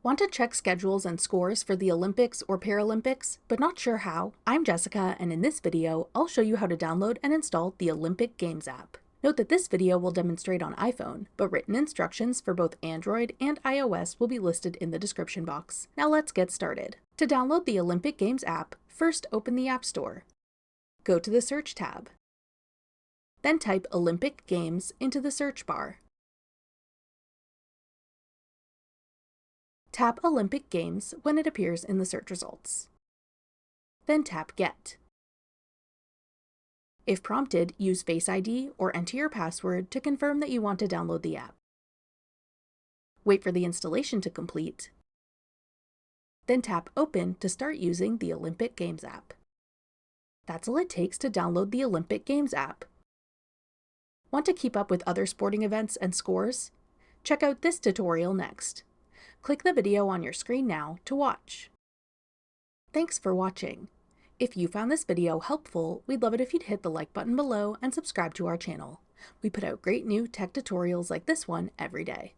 Want to check schedules and scores for the Olympics or Paralympics, but not sure how? I'm Jessica, and in this video, I'll show you how to download and install the Olympic Games app. Note that this video will demonstrate on iPhone, but written instructions for both Android and iOS will be listed in the description box. Now let's get started. To download the Olympic Games app, first open the App Store. Go to the Search tab. Then type Olympic Games into the search bar. Tap Olympic Games when it appears in the search results. Then tap Get. If prompted, use Face ID or enter your password to confirm that you want to download the app. Wait for the installation to complete. Then tap Open to start using the Olympic Games app. That's all it takes to download the Olympic Games app. Want to keep up with other sporting events and scores? Check out this tutorial next. Click the video on your screen now to watch. Thanks for watching. If you found this video helpful, we'd love it if you'd hit the like button below and subscribe to our channel. We put out great new tech tutorials like this one every day.